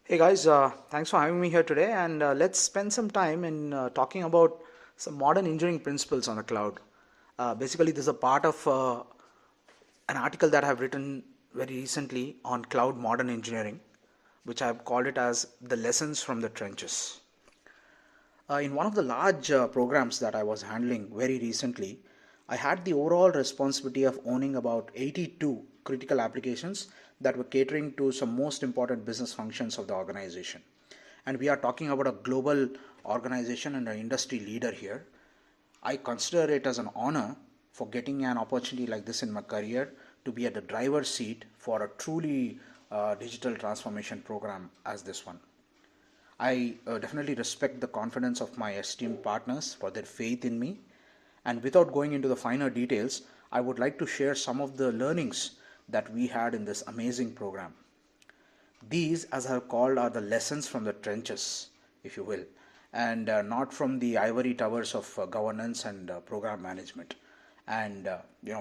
Hey guys, thanks for having me here today, and let's spend some time in talking about some modern engineering principles on the cloud. Basically, this is a part of an article that I've written very recently on cloud modern engineering, which I've called it as the lessons from the trenches. In one of the large programs that I was handling very recently, I had the overall responsibility of owning about 82 critical applications that were catering to some most important business functions of the organization. And we are talking about a global organization and an industry leader here. I consider it as an honor for getting an opportunity like this in my career to be at the driver's seat for a truly digital transformation program as this one. I definitely respect the confidence of my esteemed partners for their faith in me. And without going into the finer details, I would like to share some of the learnings that we had in this amazing program. These, as I have called, are the lessons from the trenches, if you will, and not from the ivory towers of governance and program management and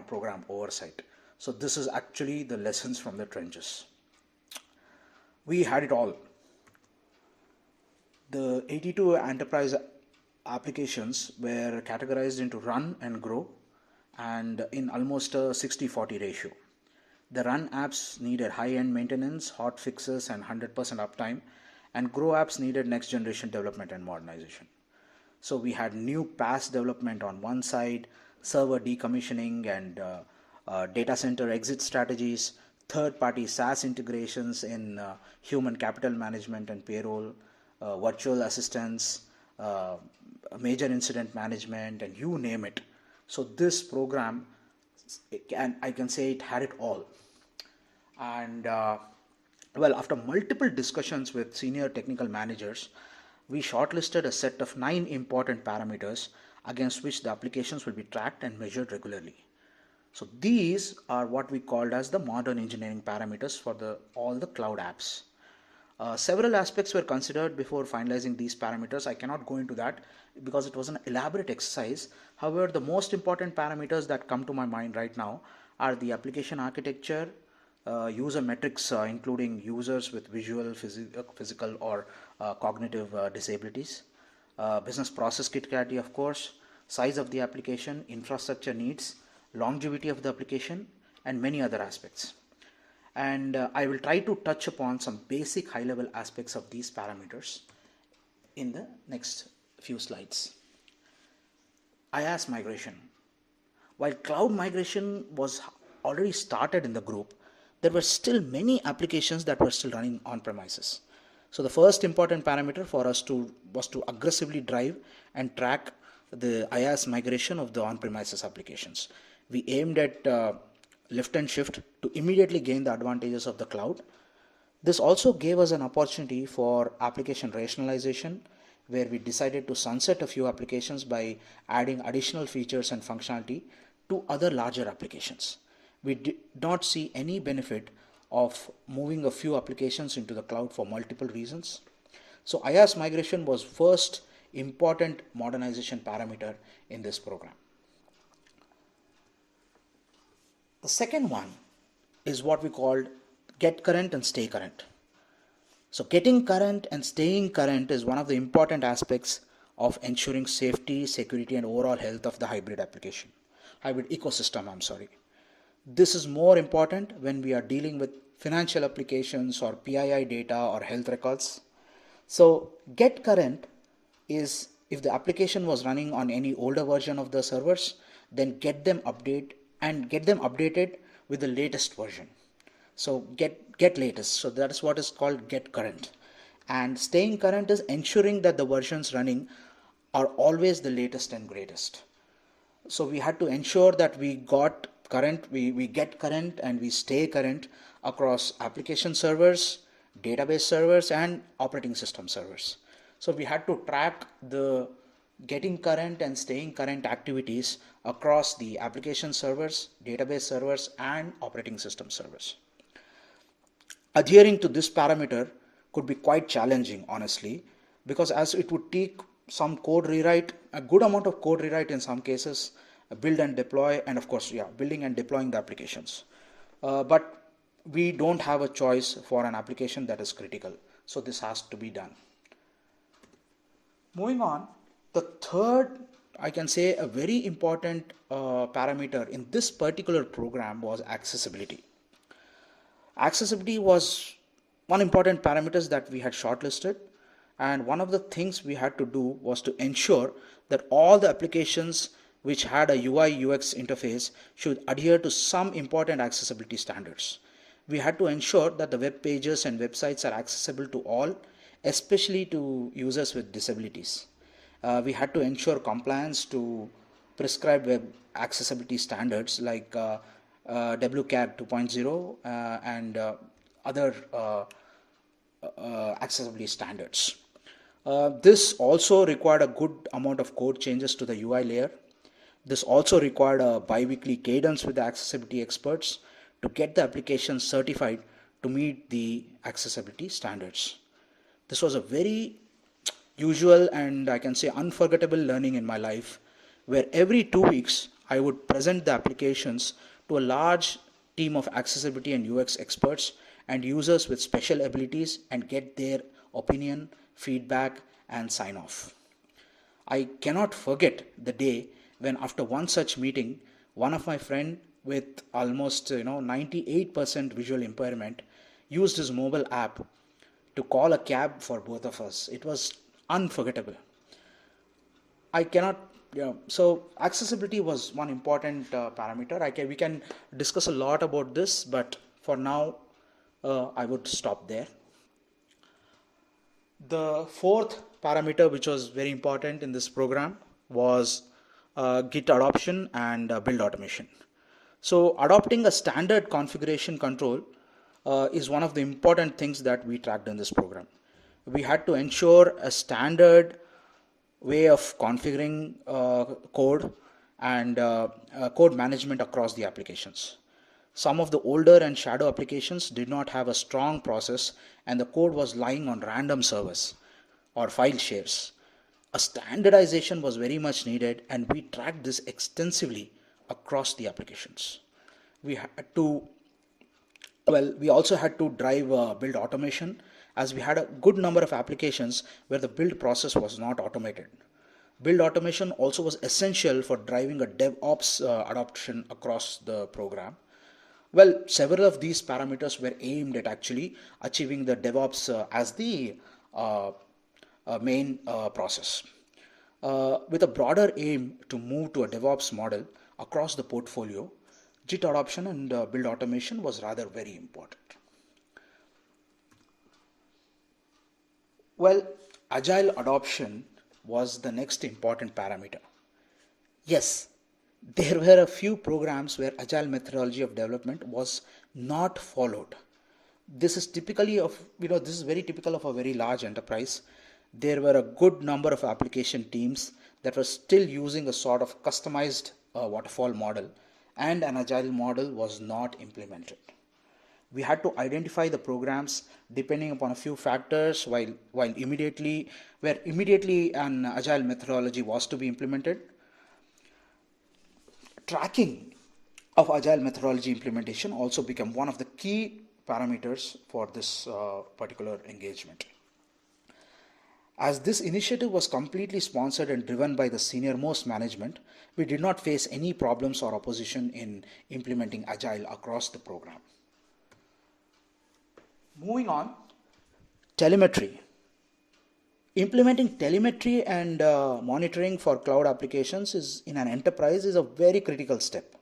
program oversight. So this is actually the lessons from the trenches. We had it all. The 82 enterprise applications were categorized into run and grow and in almost a 60-40 ratio. The run apps needed high-end maintenance, hot fixes and 100% uptime, and grow apps needed next generation development and modernization. So we had new PaaS development on one side, server decommissioning and data center exit strategies, third-party SaaS integrations in human capital management and payroll, virtual assistants, major incident management, and you name it. So this program, I can say it had it all. And after multiple discussions with senior technical managers, we shortlisted a set of 9 important parameters against which the applications will be tracked and measured regularly. So these are what we called as the modern engineering parameters for all the cloud apps. Several aspects were considered before finalizing these parameters. I cannot go into that because it was an elaborate exercise. However, the most important parameters that come to my mind right now are the application architecture, user metrics, including users with visual, physical, or cognitive disabilities, business process criticality, of course, size of the application, infrastructure needs, longevity of the application, and many other aspects. And I will try to touch upon some basic high-level aspects of these parameters in the next few slides. IaaS migration. While cloud migration was already started in the group, there were still many applications that were still running on premises. So the first important parameter for us was to aggressively drive and track the IaaS migration of the on-premises applications. We aimed at lift and shift to immediately gain the advantages of the cloud. This also gave us an opportunity for application rationalization, where we decided to sunset a few applications by adding additional features and functionality to other larger applications. We did not see any benefit of moving a few applications into the cloud for multiple reasons. So IaaS migration was first important modernization parameter in this program. The second one is what we called get current and stay current. So getting current and staying current is one of the important aspects of ensuring safety, security, and overall health of the hybrid ecosystem. This is more important when we are dealing with financial applications or PII data or health records. So get current is if the application was running on any older version of the servers, then get them updated with the latest version. So get latest. So that is what is called get current. And staying current is ensuring that the versions running are always the latest and greatest. So we had to ensure that we got current, we get current and we stay current across application servers, database servers, and operating system servers. So we had to track the getting current and staying current activities across the application servers, database servers, and operating system servers. Adhering to this parameter could be quite challenging, honestly, because as it would take some code rewrite, a good amount of code rewrite in some cases, build and deploy, and of course, building and deploying the applications. But we don't have a choice for an application that is critical. So this has to be done. Moving on, the third, I can say a very important parameter in this particular program was accessibility. Accessibility was one important parameters that we had shortlisted, and one of the things we had to do was to ensure that all the applications which had a UI UX interface should adhere to some important accessibility standards. We had to ensure that the web pages and websites are accessible to all, especially to users with disabilities. We had to ensure compliance to prescribed web accessibility standards like WCAG 2.0 and other accessibility standards. This also required a good amount of code changes to the UI layer. This also required a bi-weekly cadence with the accessibility experts to get the application certified to meet the accessibility standards. This was a very usual and I can say unforgettable learning in my life, where every 2 weeks I would present the applications to a large team of accessibility and UX experts and users with special abilities and get their opinion, feedback, and sign off. I cannot forget the day when after one such meeting, one of my friend with almost 98% visual impairment used his mobile app to call a cab for both of us. It was unforgettable. I cannot, so accessibility was one important parameter. We can discuss a lot about this, but for now, I would stop there. The fourth parameter, which was very important in this program, was Git adoption and build automation. So adopting a standard configuration control is one of the important things that we tracked in this program. We had to ensure a standard way of configuring code and code management across the applications. Some of the older and shadow applications did not have a strong process and the code was lying on random servers or file shares. A standardization was very much needed and we tracked this extensively across the applications. We also had to drive build automation, as we had a good number of applications where the build process was not automated. Build automation also was essential for driving a DevOps adoption across the program. Well, several of these parameters were aimed at actually achieving the DevOps as the main process. With a broader aim to move to a DevOps model across the portfolio, Git adoption and build automation was rather very important. Well, Agile adoption was the next important parameter. Yes, there were a few programs where Agile methodology of development was not followed. This is very typical of a very large enterprise. There were a good number of application teams that were still using a sort of customized waterfall model, and an Agile model was not implemented. We had to identify the programs depending upon a few factors where immediately an Agile methodology was to be implemented. Tracking of Agile methodology implementation also became one of the key parameters for this particular engagement. As this initiative was completely sponsored and driven by the senior most management, we did not face any problems or opposition in implementing Agile across the program. Moving on, telemetry. Implementing telemetry and monitoring for cloud applications in an enterprise is a very critical step.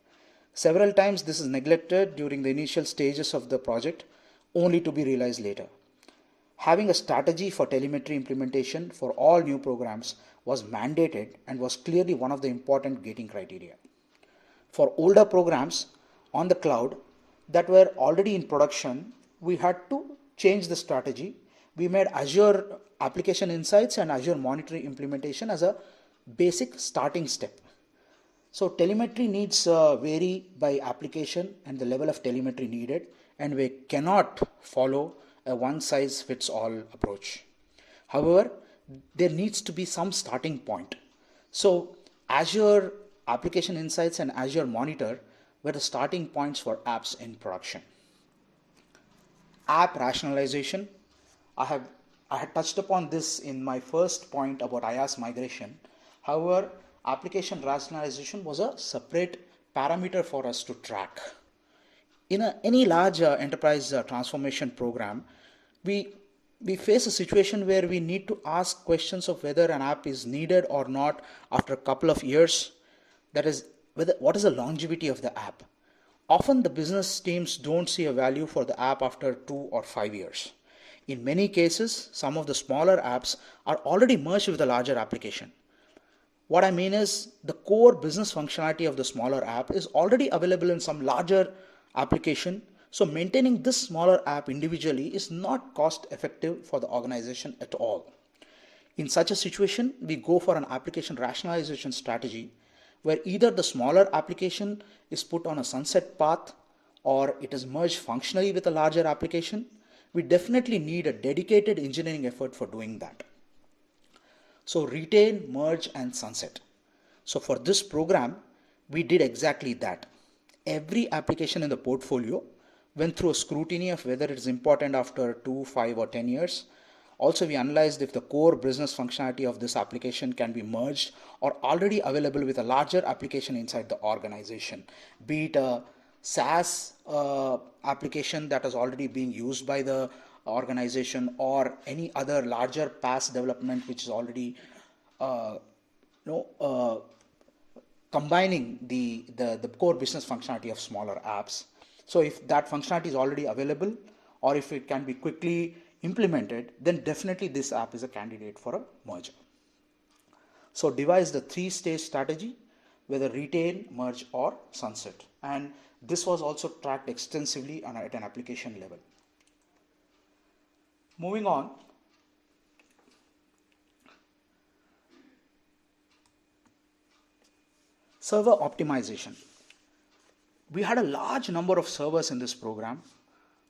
Several times this is neglected during the initial stages of the project, only to be realized later. Having a strategy for telemetry implementation for all new programs was mandated and was clearly one of the important gating criteria. For older programs on the cloud that were already in production, we had to change the strategy. We made Azure Application Insights and Azure Monitoring implementation as a basic starting step. So telemetry needs vary by application and the level of telemetry needed, and we cannot follow a one-size-fits-all approach. However, there needs to be some starting point. So Azure Application Insights and Azure Monitor were the starting points for apps in production. App rationalization. I have I had touched upon this in my first point about IaaS migration. However, application rationalization was a separate parameter for us to track. In any large enterprise transformation program, we we face a situation where we need to ask questions of whether an app is needed or not after a couple of years. That is, whether what is the longevity of the app. Often the business teams don't see a value for the app after 2 or 5 years. In many cases, some of the smaller apps are already merged with a larger application. What I mean is the core business functionality of the smaller app is already available in some larger application. So maintaining this smaller app individually is not cost effective for the organization at all. In such a situation, we go for an application rationalization strategy where either the smaller application is put on a sunset path or it is merged functionally with a larger application. We definitely need a dedicated engineering effort for doing that. So retain, merge and sunset. So for this program, we did exactly that. Every application in the portfolio went through a scrutiny of whether it is important after 2, 5 or 10 years. Also, we analyzed if the core business functionality of this application can be merged or already available with a larger application inside the organization, be it a SaaS application that is already being used by the organization or any other larger PaaS development which is already uh, combining the core business functionality of smaller apps. So if that functionality is already available or if it can be quickly implemented, then definitely this app is a candidate for a merger. So devise the 3-stage strategy, whether retain, merge or sunset. And this was also tracked extensively at an application level. Moving on, server optimization. We had a large number of servers in this program,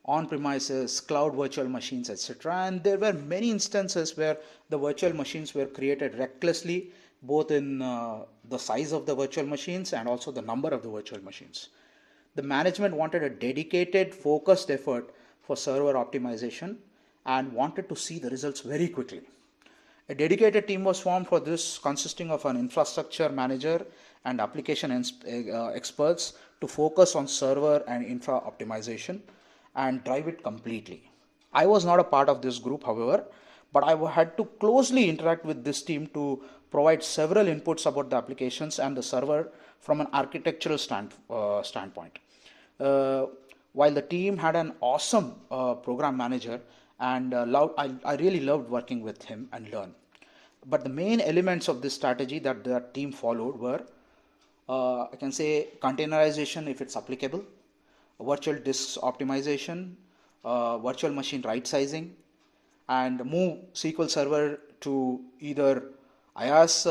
on-premises, cloud virtual machines, etc. And there were many instances where the virtual machines were created recklessly, both in the size of the virtual machines and also the number of the virtual machines. The management wanted a dedicated, focused effort for server optimization and wanted to see the results very quickly. A dedicated team was formed for this, consisting of an infrastructure manager and application experts to focus on server and infra optimization and drive it completely. I was not a part of this group, however, but I had to closely interact with this team to provide several inputs about the applications and the server from an architectural standpoint. Uh, while the team had an awesome program manager and I really loved working with him and learn. But the main elements of this strategy that the team followed were, I can say, containerization if it's applicable, virtual disk optimization, virtual machine right sizing, and move SQL Server to either IaaS,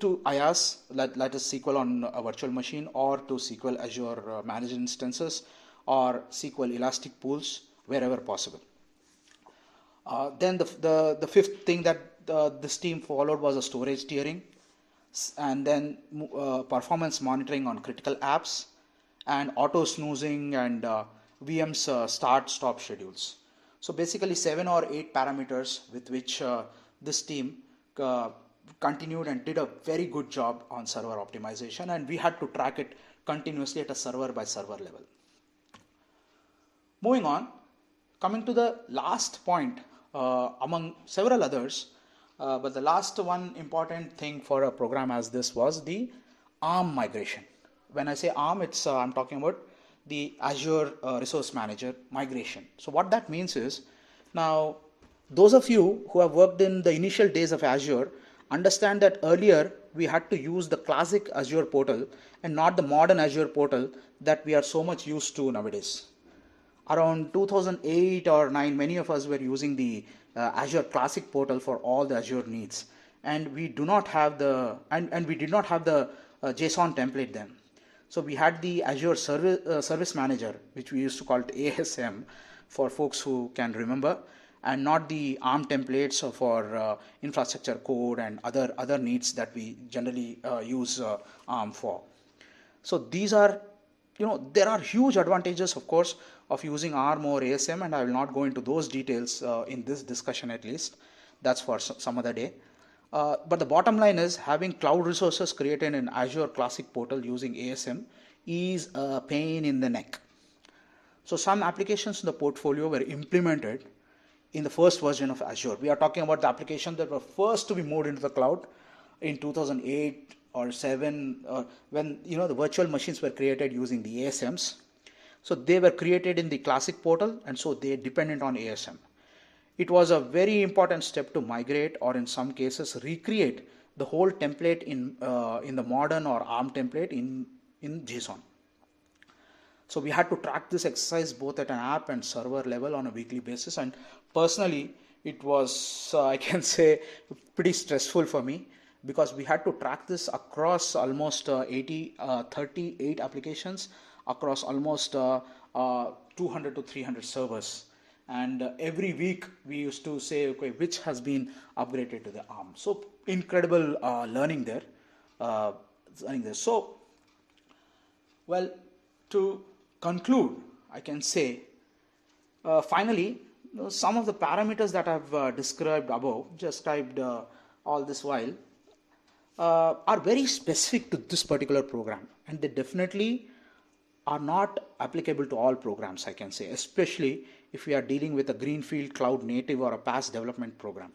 to IaaS, that is SQL on a virtual machine, or to SQL Azure managed instances, or SQL Elastic pools, wherever possible. Then the fifth thing that this team followed was a storage tiering, and then performance monitoring on critical apps, and auto snoozing and VM's start stop schedules. So basically 7 or 8 parameters with which this team continued and did a very good job on server optimization, and we had to track it continuously at a server by server level. Moving on, coming to the last point among several others, but the last one important thing for a program as this was the ARM migration. When I say ARM, it's I'm talking about the Azure Resource Manager migration. So what that means is, now those of you who have worked in the initial days of Azure understand that earlier we had to use the classic Azure portal and not the modern Azure portal that we are so much used to nowadays. Around 2008 or 9, many of us were using the Azure Classic portal for all the Azure needs, and we do not have the and we did not have the JSON template then. So we had the Azure Service Manager, which we used to call it ASM for folks who can remember, and not the ARM templates for infrastructure code and other needs that we generally use ARM for. So these are there are huge advantages, of course, of using ARM or ASM, and I will not go into those details in this discussion at least. That's for some other day. But the bottom line is having cloud resources created in Azure Classic portal using ASM is a pain in the neck. So some applications in the portfolio were implemented in the first version of Azure. We are talking about the applications that were first to be moved into the cloud in 2008 or 7, when the virtual machines were created using the ASMs. So they were created in the classic portal, and so they dependent on ASM. It was a very important step to migrate, or in some cases recreate, the whole template in the modern or ARM template in JSON. So we had to track this exercise both at an app and server level on a weekly basis, and personally it was I can say pretty stressful for me, because we had to track this across almost 38 applications across almost 200 to 300 servers. And every week we used to say, okay, which has been upgraded to the ARM. So incredible learning there. So, well, to conclude, I can say, finally, some of the parameters that I've described all this while are very specific to this particular program, and they definitely are not applicable to all programs, I can say, especially if we are dealing with a greenfield cloud native or a PaaS development program.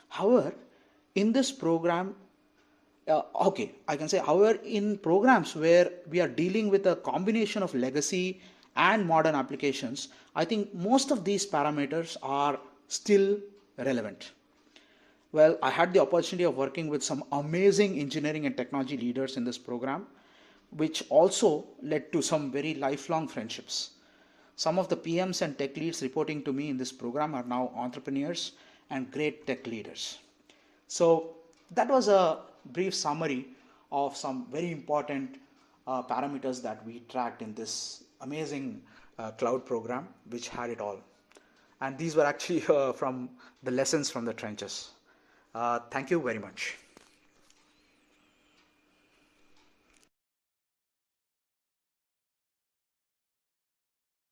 However, in this program, however, in programs where we are dealing with a combination of legacy and modern applications, I think most of these parameters are still relevant. Well, I had the opportunity of working with some amazing engineering and technology leaders in this program, which also led to some very lifelong friendships. Some of the PMs and tech leads reporting to me in this program are now entrepreneurs and great tech leaders. So that was a brief summary of some very important parameters that we tracked in this amazing cloud program, which had it all. And these were actually from the lessons from the trenches. Thank you very much.